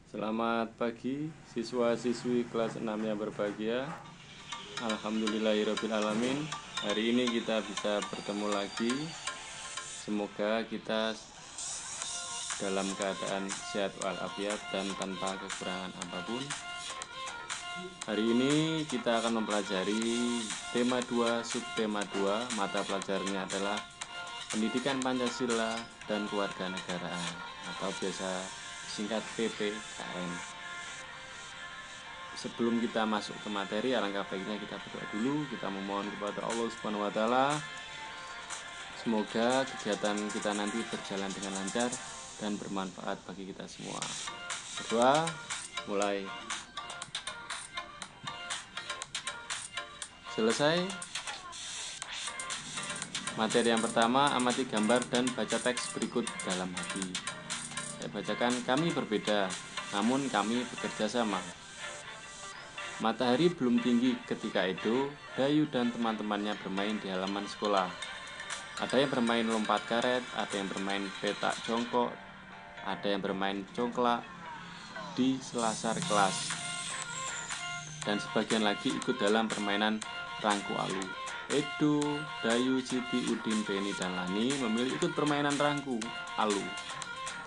Selamat pagi siswa-siswi kelas 6 yang berbahagia. Alhamdulillahirrabbilalamin. Hari ini kita bisa bertemu lagi. Semoga kita dalam keadaan sehat walafiat dan tanpa kekurangan apapun. Hari ini kita akan mempelajari tema 2, subtema 2. Mata pelajarannya adalah Pendidikan Pancasila dan Kewarganegaraan atau biasa singkat PPKN. Sebelum kita masuk ke materi, alangkah baiknya kita berdoa dulu. Kita memohon kepada Allah Subhanahu wa taala semoga kegiatan kita nanti berjalan dengan lancar dan bermanfaat bagi kita semua. Berdoa, mulai. Selesai. Materi yang pertama, amati gambar dan baca teks berikut dalam hati. Saya bacakan, kami berbeda, namun kami bekerja sama. Matahari belum tinggi ketika itu, Dayu dan teman-temannya bermain di halaman sekolah. Ada yang bermain lompat karet, ada yang bermain petak jongkok, ada yang bermain congklak di selasar kelas. Dan sebagian lagi ikut dalam permainan rangku alu. Edo, Dayu, Siti, Udin, Beni, dan Lani memilih ikut permainan rangku alu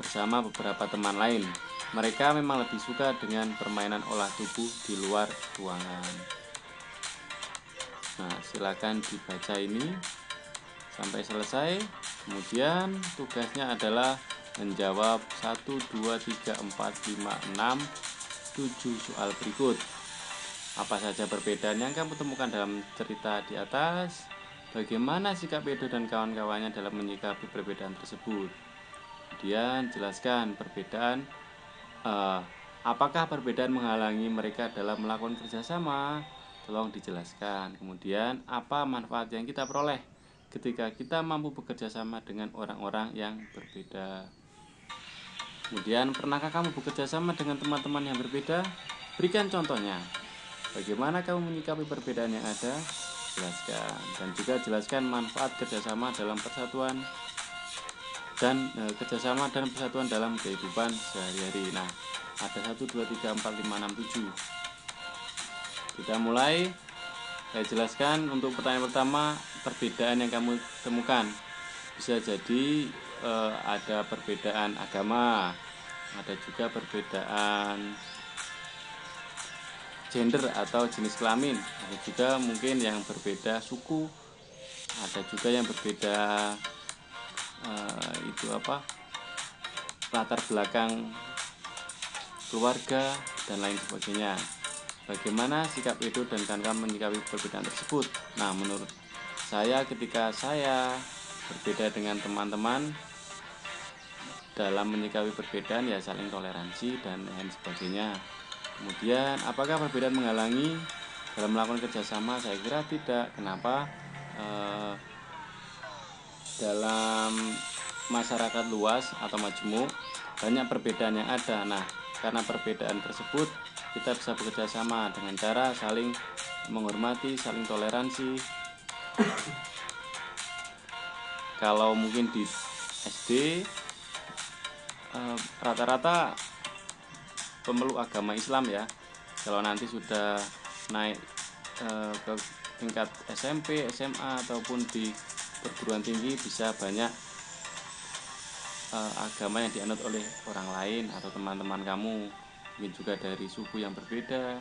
bersama beberapa teman lain. Mereka memang lebih suka dengan permainan olah tubuh di luar ruangan. Nah, silakan dibaca ini sampai selesai. Kemudian tugasnya adalah menjawab 1, 2, 3, 4, 5, 6, 7 soal berikut. Apa saja perbedaan yang kamu temukan dalam cerita di atas? Bagaimana sikap Edo dan kawan-kawannya dalam menyikapi perbedaan tersebut? Kemudian jelaskan perbedaan. Apakah perbedaan menghalangi mereka dalam melakukan kerjasama? Tolong dijelaskan. Kemudian apa manfaat yang kita peroleh ketika kita mampu bekerja sama dengan orang-orang yang berbeda? Kemudian pernahkah kamu bekerja sama dengan teman-teman yang berbeda? Berikan contohnya. Bagaimana kamu menyikapi perbedaan yang ada? Jelaskan. Dan juga jelaskan manfaat kerjasama dalam persatuan dan kerjasama dan persatuan dalam kehidupan sehari-hari. Nah, ada 1, 2, 3, 4, 5, 6, 7. Kita mulai. Saya jelaskan untuk pertanyaan pertama, perbedaan yang kamu temukan. Bisa jadi ada perbedaan agama, ada juga perbedaan gender atau jenis kelamin, ada juga mungkin yang berbeda suku, ada juga yang berbeda latar belakang keluarga dan lain sebagainya. Bagaimana sikap Edo dan kawan-kawan menyikapi perbedaan tersebut? Nah, menurut saya ketika saya berbeda dengan teman-teman dalam menyikapi perbedaan ya saling toleransi dan lain sebagainya. Kemudian apakah perbedaan menghalangi dalam melakukan kerjasama? Saya kira tidak. Kenapa? Dalam masyarakat luas atau majemuk banyak perbedaan yang ada. Nah, karena perbedaan tersebut kita bisa bekerja sama dengan cara saling menghormati, saling toleransi. Kalau mungkin di SD rata-rata pemeluk agama Islam ya. Kalau nanti sudah naik ke tingkat SMP, SMA ataupun di perguruan tinggi bisa banyak agama yang dianut oleh orang lain atau teman-teman kamu, mungkin juga dari suku yang berbeda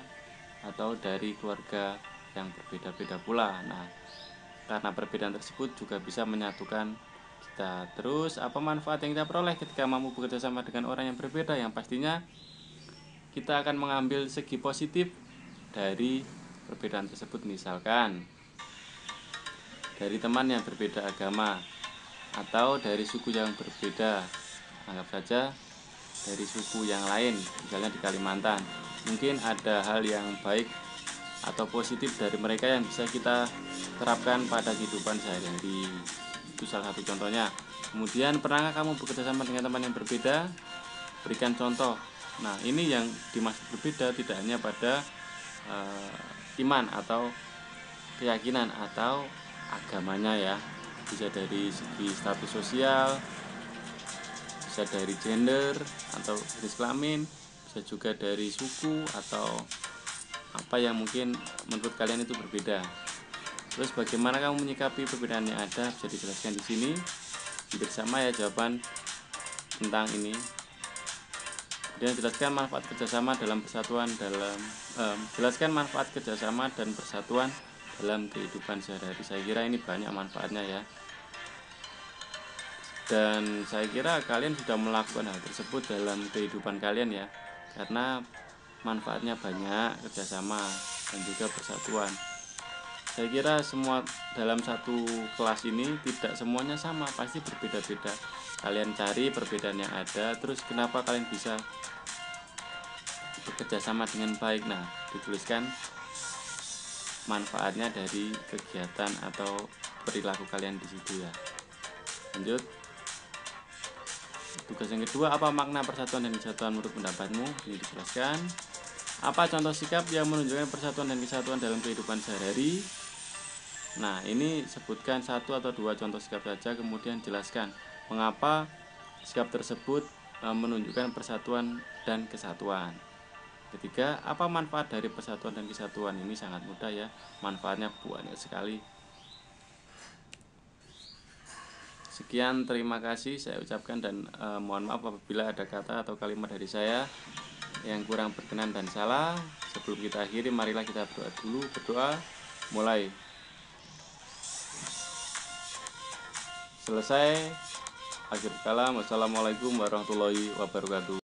atau dari keluarga yang berbeda-beda pula. Nah, karena perbedaan tersebut juga bisa menyatukan kita. Terus apa manfaat yang kita peroleh ketika mampu bekerja sama dengan orang yang berbeda? Yang pastinya kita akan mengambil segi positif dari perbedaan tersebut. Misalkan dari teman yang berbeda agama atau dari suku yang berbeda, anggap saja dari suku yang lain, misalnya di Kalimantan, mungkin ada hal yang baik atau positif dari mereka yang bisa kita terapkan pada kehidupan sehari-hari. Itu salah satu contohnya. Kemudian pernahkah kamu bekerja sama dengan teman yang berbeda? Berikan contoh. Nah, ini yang dimaksud berbeda tidak hanya pada iman atau keyakinan atau agamanya ya. Bisa dari segi status sosial, bisa dari gender atau jenis kelamin, bisa juga dari suku atau apa yang mungkin menurut kalian itu berbeda. Terus bagaimana kamu menyikapi perbedaan yang ada, bisa dijelaskan di sini. Bersama ya jawaban tentang ini. Kemudian jelaskan manfaat kerjasama dalam persatuan jelaskan manfaat kerjasama dan persatuan dalam kehidupan sehari-hari. Saya kira ini banyak manfaatnya ya. Dan saya kira kalian sudah melakukan hal tersebut dalam kehidupan kalian ya, karena manfaatnya banyak, kerjasama dan juga persatuan. Saya kira semua dalam satu kelas ini tidak semuanya sama, pasti berbeda-beda. Kalian cari perbedaan yang ada, terus kenapa kalian bisa bekerja sama dengan baik. Nah, dituliskan manfaatnya dari kegiatan atau perilaku kalian di situ ya. Lanjut. Tugas yang kedua, apa makna persatuan dan kesatuan menurut pendapatmu? Ini dijelaskan. Apa contoh sikap yang menunjukkan persatuan dan kesatuan dalam kehidupan sehari-hari? Nah, ini sebutkan 1 atau 2 contoh sikap saja, kemudian jelaskan mengapa sikap tersebut menunjukkan persatuan dan kesatuan. Ketiga, apa manfaat dari persatuan dan kesatuan? Ini sangat mudah ya, manfaatnya banyak sekali. Sekian, terima kasih saya ucapkan, dan mohon maaf apabila ada kata atau kalimat dari saya yang kurang berkenan dan salah. Sebelum kita akhiri, marilah kita berdoa dulu. Berdoa, mulai. Selesai. Akhir kalam. Wassalamualaikum warahmatullahi wabarakatuh.